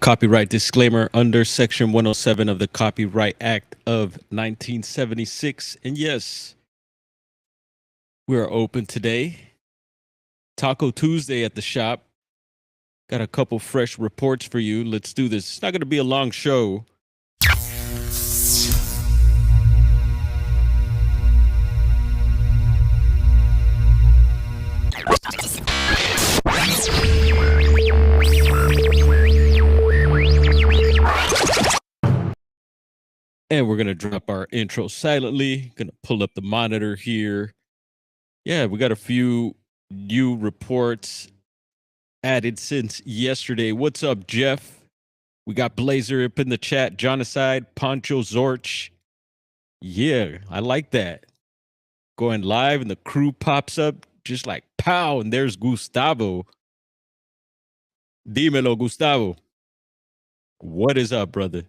Copyright disclaimer under Section 107 of the Copyright Act of 1976. And yes, we are open today. Taco Tuesday at the shop. Got a couple fresh reports for you. Let's do this. It's not going to be a long show. And we're going to drop our intro silently. Going to pull up the monitor here. Yeah, we got a few new reports added since yesterday. What's up, Jeff? We got Blazer up in the chat. Jonocide, Poncho Zorch. Yeah, I like that. Going live and the crew pops up just like pow. And there's Gustavo. Dímelo, Gustavo. What is up, brother?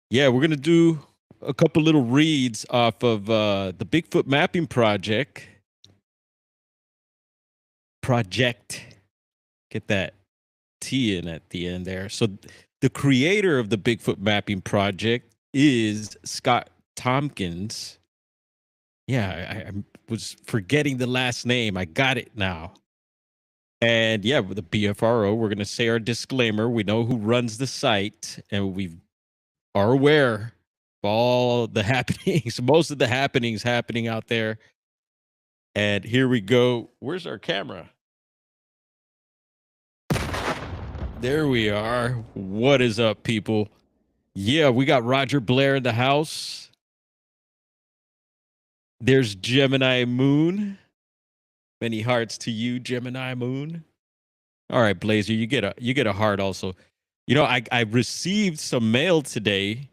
Yeah, we're going to do a couple little reads off of the Bigfoot mapping project. Get that T in at the end there. So the creator of the Bigfoot mapping project is Scott Tompkins. Yeah, I was forgetting the last name. I got it now. And yeah, with the BFRO, we're going to say our disclaimer. We know who runs the site, and we are aware of all the happenings, most of the happenings happening out there. And here we go. Where's our camera? There we are. What is up, people? Yeah, we got Roger Blair in the house. There's Gemini Moon. Many hearts to you, Gemini Moon. All right, Blazer, you get a heart also. You know, I received some mail today.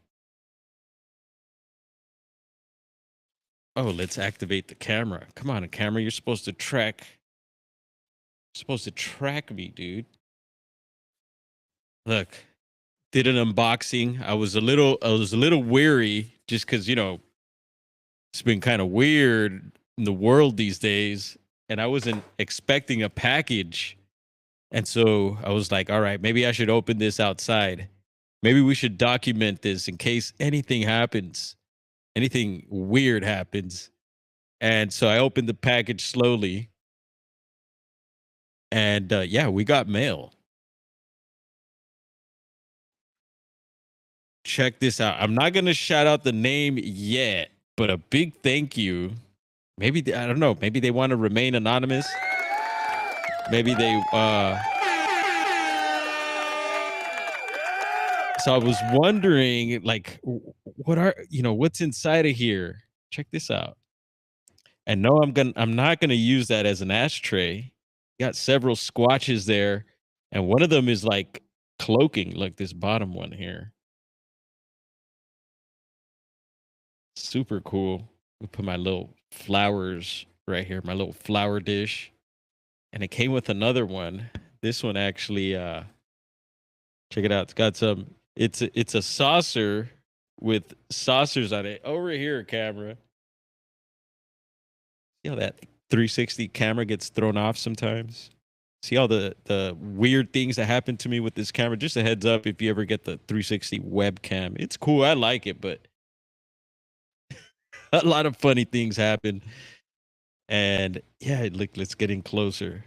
Oh, let's activate the camera. Come on, camera. You're supposed to track me, dude. Look, did an unboxing. I was a little weary just because, you know, it's been kind of weird in the world these days, and I wasn't expecting a package. And so I was like, all right, maybe I should open this outside. Maybe we should document this in case anything happens, anything weird happens. And so I opened the package slowly. And yeah, we got mail. Check this out. I'm not going to shout out the name yet, but a big thank you. Maybe, I don't know, maybe they want to remain anonymous. Maybe they, so I was wondering, like, what's inside of here? Check this out. And no, I'm not gonna use that as an ashtray. Got several squatches there, and one of them is like cloaking, like this bottom one here. Super cool. We put my little flowers right here, my little flower dish. And it came with another one. This one actually, check it out. It's got some, it's a saucer with saucers on it. Over here, camera. You know that 360 camera gets thrown off sometimes? See all the weird things that happen to me with this camera? Just a heads up if you ever get the 360 webcam. It's cool. I like it, but a lot of funny things happen. And yeah, look, let's get in closer.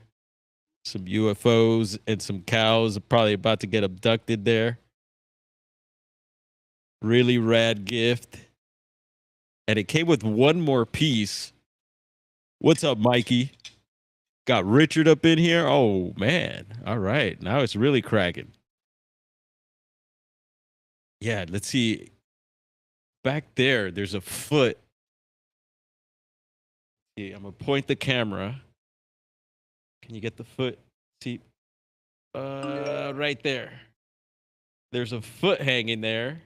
Some UFOs and some cows are probably about to get abducted there. Really rad gift. And it came with one more piece. What's up, Mikey? Got Richard up in here. Oh, man. All right. Now it's really cracking. Yeah, let's see. Back there's a foot. See, I'm going to point the camera. Can you get the foot? See? Right there. There's a foot hanging there.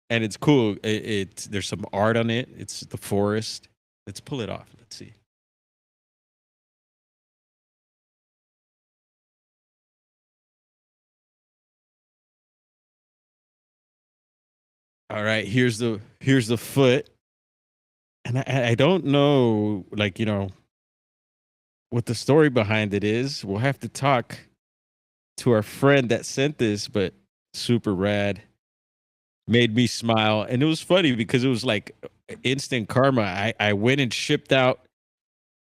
And it's cool. There's some art on it. It's the forest. Let's pull it off. Let's see. All right, here's the foot. And I don't know, like, you know, what the story behind it is. We'll have to talk to our friend that sent this, but super rad. Made me smile. And it was funny because it was like instant karma. I went and shipped out.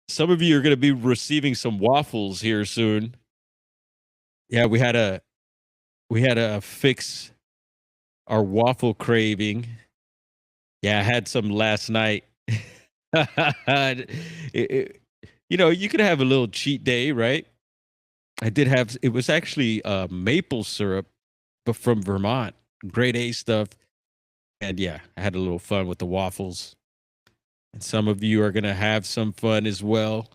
Some of you are going to be receiving some waffles here soon. Yeah, we had to fix our waffle craving. Yeah, I had some last night. You could have a little cheat day, right? I did have. It was actually maple syrup, but from Vermont, grade A stuff. And yeah, I had a little fun with the waffles. And some of you are gonna have some fun as well.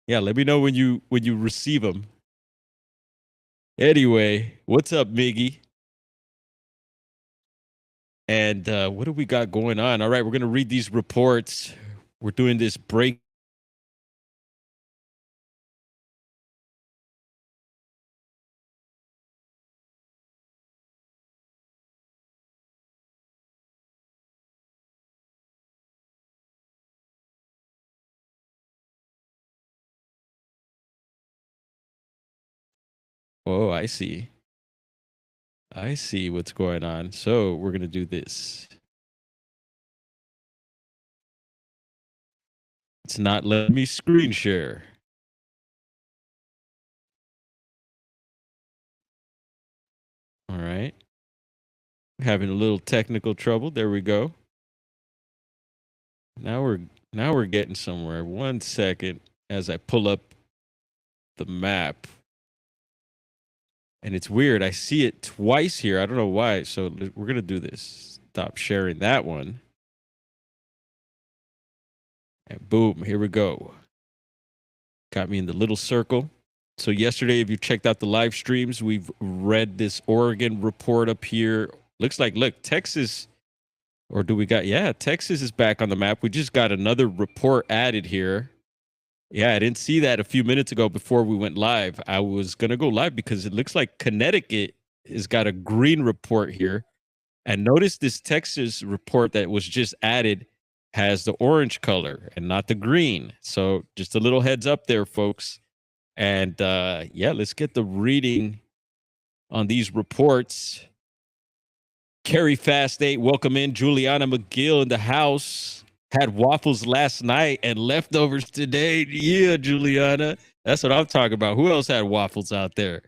Yeah, let me know when you receive them. Anyway, what's up, Miggy? And what do we got going on? All right, we're gonna read these reports. We're doing this break. Oh, I see. I see what's going on. So we're gonna do this. It's not letting me screen share. All right. Having a little technical trouble. There we go. Now we're getting somewhere. 1 second as I pull up the map. And it's weird. I see it twice here. I don't know why. So we're going to do this. Stop sharing that one. And boom, here we go. Got me in the little circle. So yesterday, if you checked out the live streams, we've read this Oregon report up here. Looks like, look, Texas, or do we got, yeah, Texas is back on the map. We just got another report added here. Yeah, I didn't see that a few minutes ago before we went live. I was going to go live because it looks like Connecticut has got a green report here. And notice this Texas report that was just added has the orange color and not the green. So just a little heads up there, folks. And yeah, let's get the reading on these reports. Carrie Fast 8, welcome in. Juliana McGill in the house. Had waffles last night and leftovers today. Yeah, Juliana. That's what I'm talking about. Who else had waffles out there?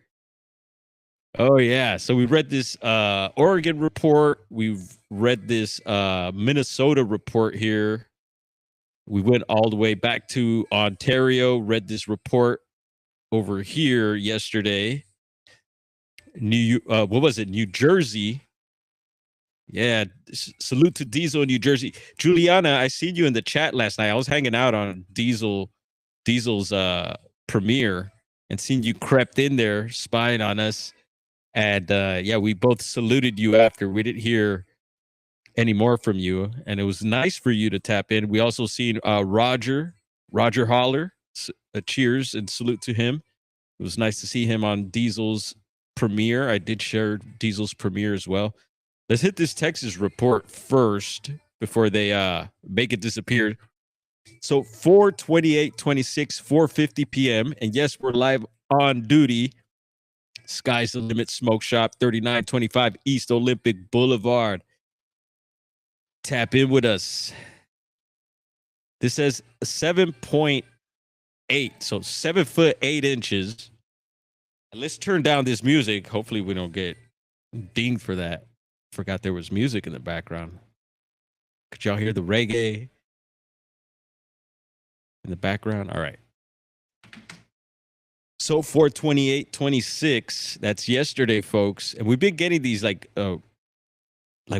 Oh, yeah. So we read this Oregon report. We've read this Minnesota report here. We went all the way back to Ontario, read this report over here yesterday. What was it? New Jersey. Yeah, salute to Diesel in New Jersey. Juliana, I seen you in the chat last night. I was hanging out on Diesel's premiere and seen you crept in there spying on us. And yeah, we both saluted you after. We didn't hear any more from you, and it was nice for you to tap in. We also seen Roger Holler. Cheers and salute to him. It was nice to see him on Diesel's premiere. I did share Diesel's premiere as well. Let's hit this Texas report first before they make it disappear. So 4/28/26, 4:50 p.m. And yes, we're live on duty. Sky's the Limit Smoke Shop, 3925 East Olympic Boulevard. Tap in with us. This says 7.8, so 7'8". Let's turn down this music. Hopefully we don't get dinged for that. Forgot there was music in the background. Could y'all hear the reggae in the background? All right. So 4/28/26, that's yesterday, folks. And we've been getting these like what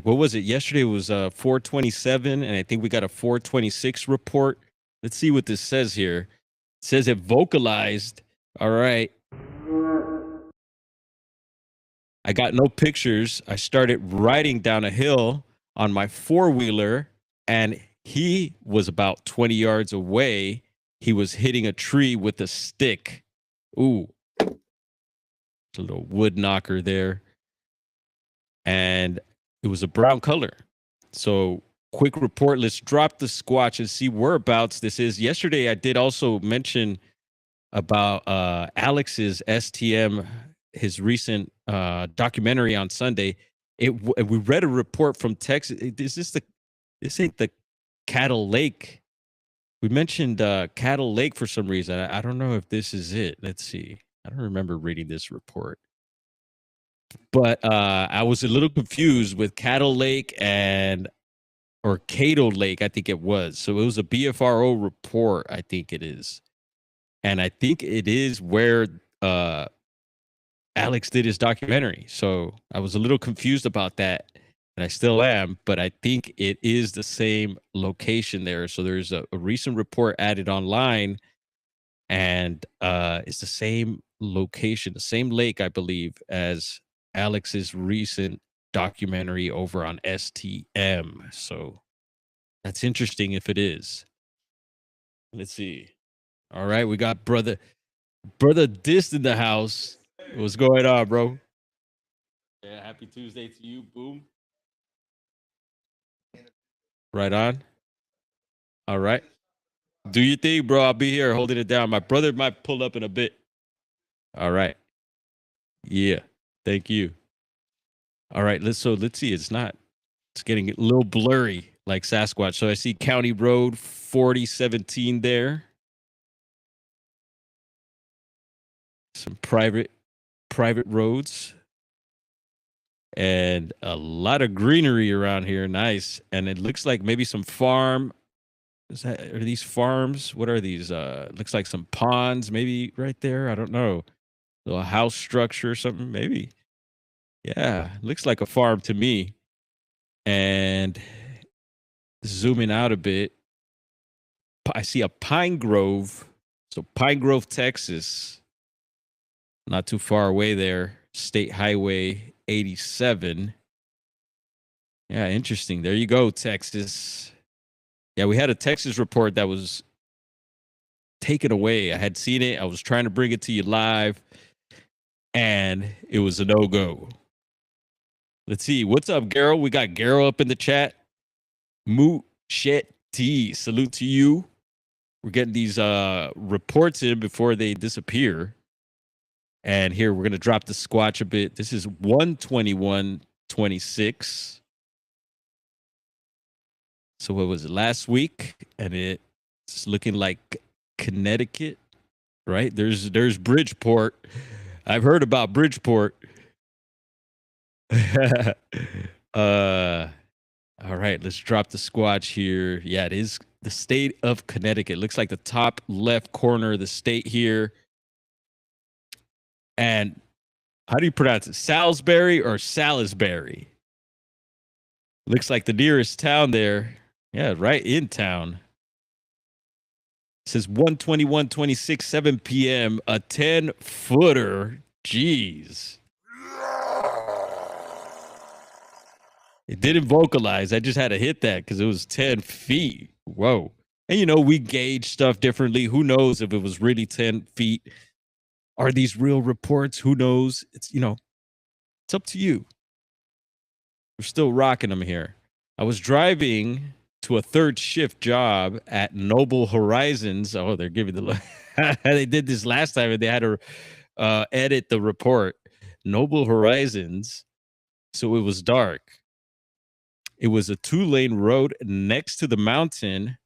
was it? Yesterday was 4/27, and I think we got a 4/26 report. Let's see what this says here. It says it vocalized. All right. I got no pictures. I started riding down a hill on my four-wheeler, and he was about 20 yards away. He was hitting a tree with a stick. Ooh, a little wood knocker there. And it was a brown color. So quick report. Let's drop the Squatch and see whereabouts this is. Yesterday, I did also mention about Alex's STM his recent documentary on Sunday. We read a report from Texas. This ain't the Cattle Lake. We mentioned Cattle Lake for some reason. I don't know if this is it. Let's see. I don't remember reading this report, but I was a little confused with Cattle Lake or Cato Lake, I think it was. So it was a BFRO report, I think it is. And I think it is where Alex did his documentary. So I was a little confused about that. And I still am, but I think it is the same location there. So there's a recent report added online, and it's the same location, the same lake, I believe, as Alex's recent documentary over on STM. So that's interesting if it is. Let's see. All right, we got brother Dist in the house. What's going on, bro? Yeah, happy Tuesday to you. Boom. Right on. All right. Do you think, bro? I'll be here holding it down. My brother might pull up in a bit. All right. Yeah. Thank you. All right. Let's see. It's getting a little blurry like Sasquatch. So I see County Road 4017 there. Some private roads. And a lot of greenery around here. Nice. And it looks like maybe some farm. Are these farms? What are these? Looks like some ponds, maybe right there. I don't know. Little house structure or something, maybe. Yeah, looks like a farm to me. And zooming out a bit, I see a pine grove. So Pine Grove, Texas, not too far away there. State Highway 87. Yeah, interesting. There you go, Texas. Yeah, we had a Texas report that was taken away. I had seen it. I was trying to bring it to you live, and it was a no-go. Let's see. What's up, Garrow? We got Garrow up in the chat. Moochetti. Salute to you. We're getting these reports in before they disappear. And here, we're going to drop the Squatch a bit. This is 121.26. So what was it, last week? And it's looking like Connecticut, right? There's Bridgeport. I've heard about Bridgeport. All right, let's drop the Squatch here. Yeah, it is the state of Connecticut. Looks like the top left corner of the state here. And how do you pronounce it? Salisbury or Salisbury? Looks like the nearest town there. Yeah, right in town. It says 121.26, 7 p.m. A 10-footer. Jeez. It didn't vocalize. I just had to hit that because it was 10 feet. Whoa. And, we gauge stuff differently. Who knows if it was really 10 feet? Are these real reports? Who knows? It's up to you. We're still rocking them here. I was driving to a third shift job at Noble Horizons. Oh, they're giving the they did this last time and they had to edit the report. Noble Horizons. So it was dark. It was a 2-lane road next to the mountain,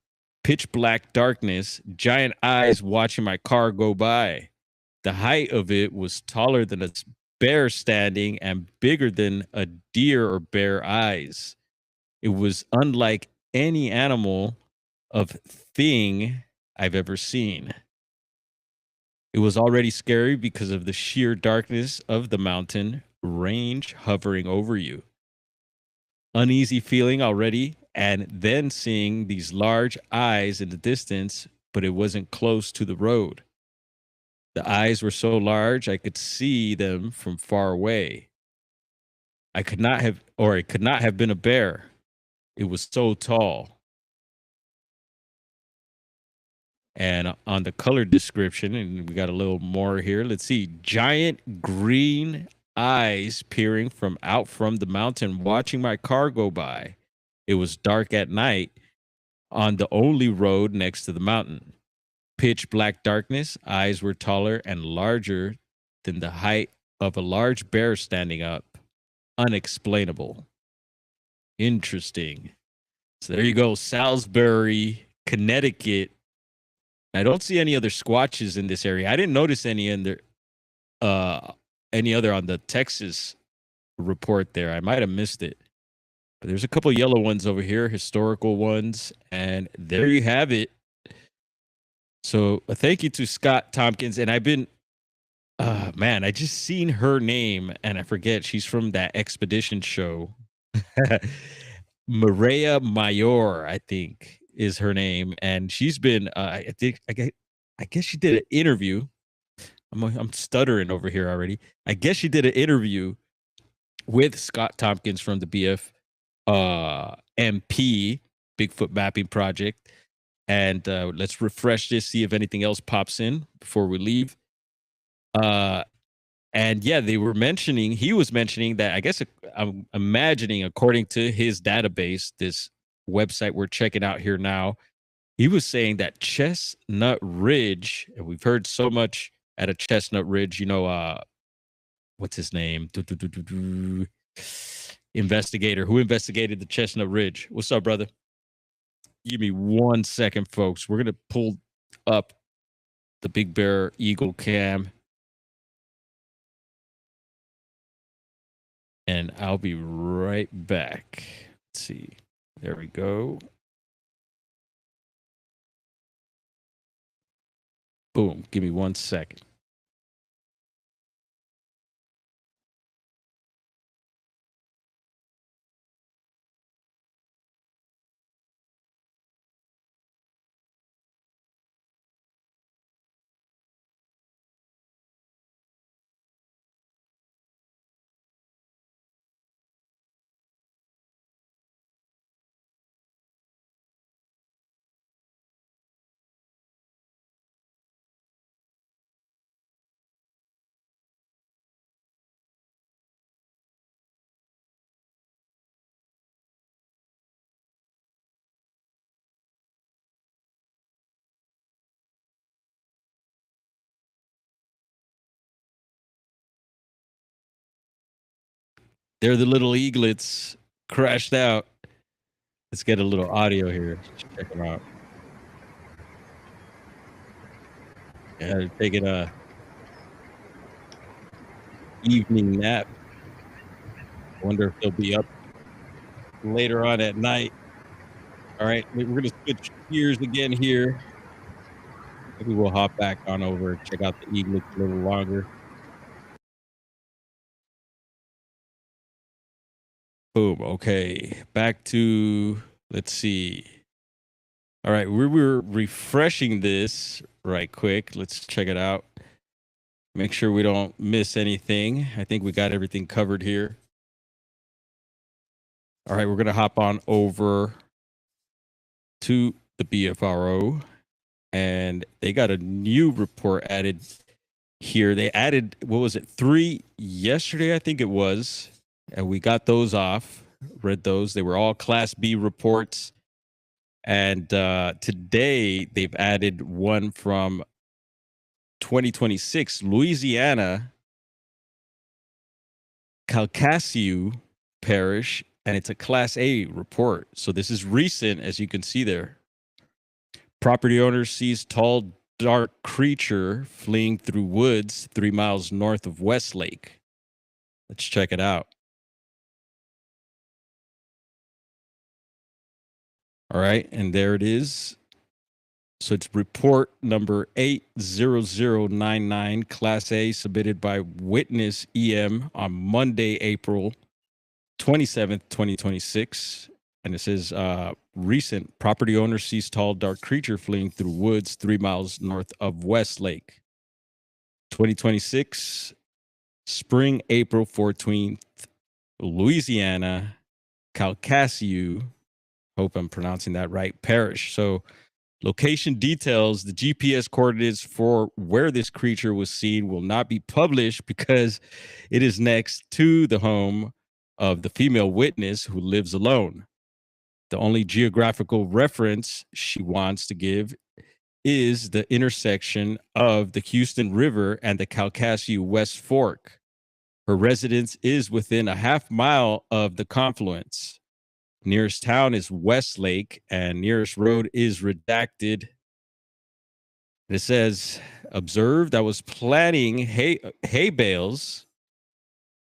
pitch black darkness, giant eyes watching my car go by. The height of it was taller than a bear standing and bigger than a deer or bear eyes. It was unlike any animal of thing I've ever seen. It was already scary because of the sheer darkness of the mountain range hovering over you. Uneasy feeling already, and then seeing these large eyes in the distance, but it wasn't close to the road. The eyes were so large I could see them from far away. It could not have been a bear. It was so tall. And on the color description, and we got a little more here. Let's see. Giant green eyes peering out from the mountain, watching my car go by. It was dark at night on the only road next to the mountain. Pitch black darkness. Eyes were taller and larger than the height of a large bear standing up. Unexplainable. Interesting. So there you go. Salisbury, Connecticut. I don't see any other squatches in this area. I didn't notice any other on the Texas report there. I might have missed it. But there's a couple yellow ones over here, historical ones, and there you have it. So thank you to Scott Tompkins. And I've been man, I just seen her name and I forget she's from that expedition show. Maria Mayor, I think, is her name, and she's been. I guess she did an interview. I'm stuttering over here already. I guess she did an interview with Scott Tompkins from the BF MP Bigfoot Mapping Project, and let's refresh this, see if anything else pops in before we leave. And yeah, he was mentioning that I guess I'm imagining, according to his database, this website we're checking out here now, he was saying that Chestnut Ridge, and we've heard so much at a Chestnut Ridge, what's his name? Investigator who investigated the Chestnut Ridge. What's up, brother? Give me 1 second, folks. We're going to pull up the Big Bear Eagle cam. And I'll be right back. Let's see. There we go. Boom. Give me 1 second. They're the little eaglets crashed out. Let's get a little audio here. Check them out. Yeah, they're taking a evening nap. Wonder if they'll be up later on at night. All right, we're going to switch gears again here. Maybe we'll hop back on over, check out the eaglets a little longer. Boom. Okay. Back to, let's see. All right. We were refreshing this right quick. Let's check it out. Make sure we don't miss anything. I think we got everything covered here. All right. We're going to hop on over to the BFRO, and they got a new report added here. They added, what was it, 3 yesterday, I think it was. And we got those off, read those. They were all Class B reports. And today they've added one from 2026, Louisiana, Calcasieu Parish, and it's a Class A report. So this is recent, as you can see there. Property owner sees tall, dark creature fleeing through woods 3 miles north of Westlake. Let's check it out. All right, and there it is. So it's report number 80099, Class A, submitted by Witness EM on Monday, April 27th, 2026. And it says, recent property owner sees tall, dark creature fleeing through woods 3 miles north of Westlake. 2026, spring, April 14th, Louisiana, Calcasieu, hope I'm pronouncing that right, Parish. So location details, the GPS coordinates for where this creature was seen will not be published because it is next to the home of the female witness who lives alone. The only geographical reference she wants to give is the intersection of the Houston River and the Calcasieu West Fork. Her residence is within a half mile of the confluence. Nearest town is Westlake, and nearest road is redacted. It says, observed, I was planting hay bales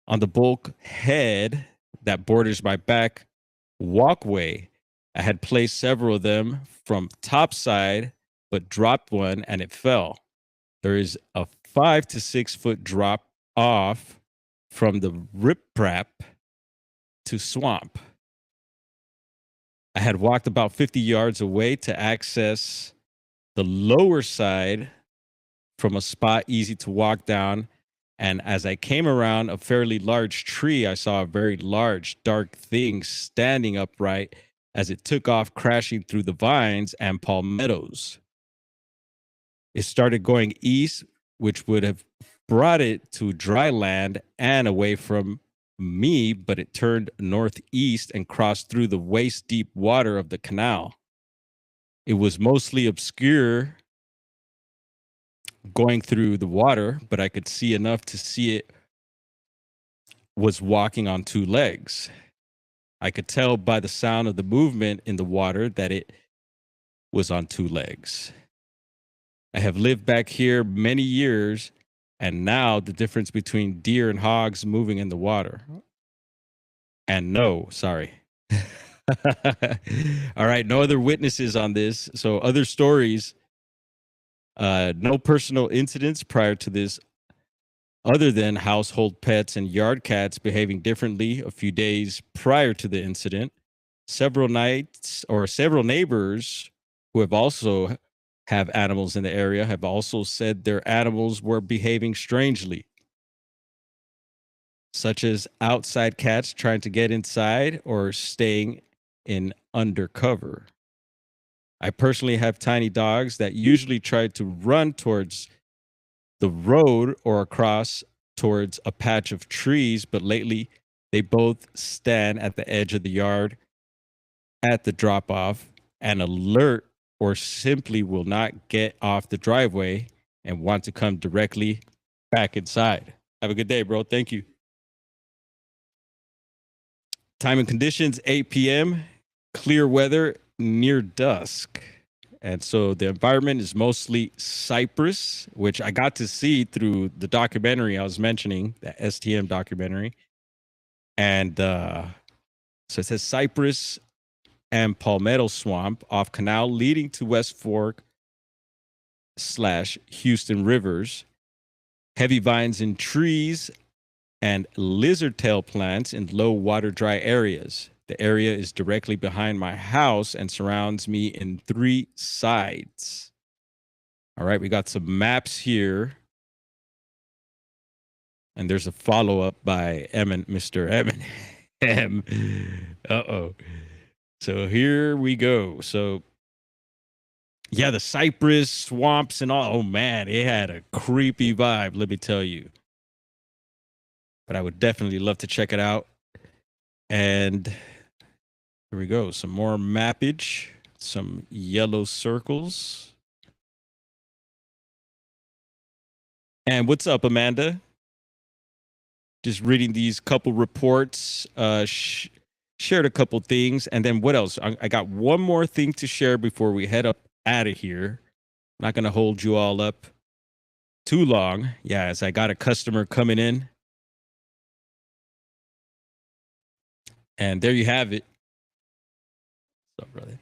on the bulkhead that borders my back walkway. I had placed several of them from topside, but dropped one and it fell. There is a 5 to 6 foot drop off from the riprap to swamp. I had walked about 50 yards away to access the lower side from a spot easy to walk down. And as I came around a fairly large tree, I saw a very large, dark thing standing upright as it took off, crashing through the vines and palmettos. It started going east, which would have brought it to dry land and away from me, but it turned northeast and crossed through the waist deep water of the canal. It was mostly obscure going through the water, but I could see enough to see it was walking on two legs. I could tell by the sound of the movement in the water that it was on two legs. I have lived back here many years, and now the difference between deer and hogs moving in the water. And no, sorry. All right, no other witnesses on this. So other stories, no personal incidents prior to this other than household pets and yard cats behaving differently a few days prior to the incident. Several neighbors who have also have animals in the area have also said their animals were behaving strangely, such as outside cats trying to get inside or staying in undercover. I personally have tiny dogs that usually try to run towards the road or across towards a patch of trees, but lately they both stand at the edge of the yard at the drop off and alert, or simply will not get off the driveway and want to come directly back inside. Have a good day, bro. Thank you. Time and conditions 8 p.m. Clear weather near dusk. And so the environment is mostly cypress, which I got to see through the documentary I was mentioning, the STM documentary. And so it says cypress and palmetto swamp off canal leading to West Fork / Houston rivers. Heavy vines in trees and lizard tail plants in low water dry areas. The area is directly behind my house and surrounds me in 3 sides. All right, we got some maps here. And there's a follow-up by Mr. M. Uh-oh. So here we go. So, yeah, the cypress swamps and all. Oh, man, it had a creepy vibe, let me tell you. But I would definitely love to check it out. And here we go. Some more mappage, some yellow circles. And what's up, Amanda? Just reading these couple reports, shared a couple things. And then what else? I got one more thing to share before we head up out of here. I'm not going to hold you all up too long. Yeah, as I got a customer coming in. And there you have it. What's up, brother?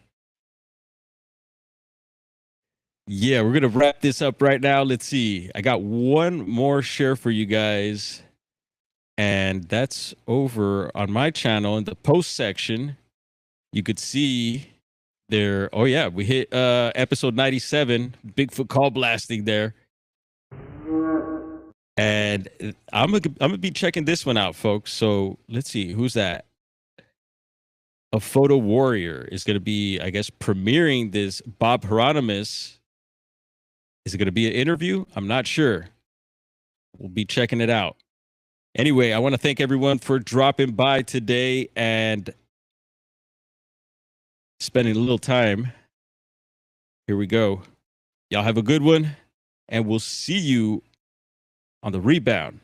Yeah, we're going to wrap this up right now. Let's see. I got one more share for you guys. And that's over on my channel in the post section. You could see there. Oh, yeah, we hit episode 97, Bigfoot call blasting there. And I'm gonna be checking this one out, folks. So let's see, who's that? A Photo Warrior is gonna be, I guess, premiering this. Bob Hieronymus. Is it gonna be an interview? I'm not sure. We'll be checking it out. Anyway, I want to thank everyone for dropping by today and spending a little time. Here we go. Y'all have a good one, and we'll see you on the rebound.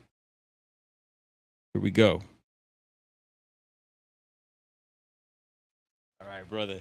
Here we go. All right, brother.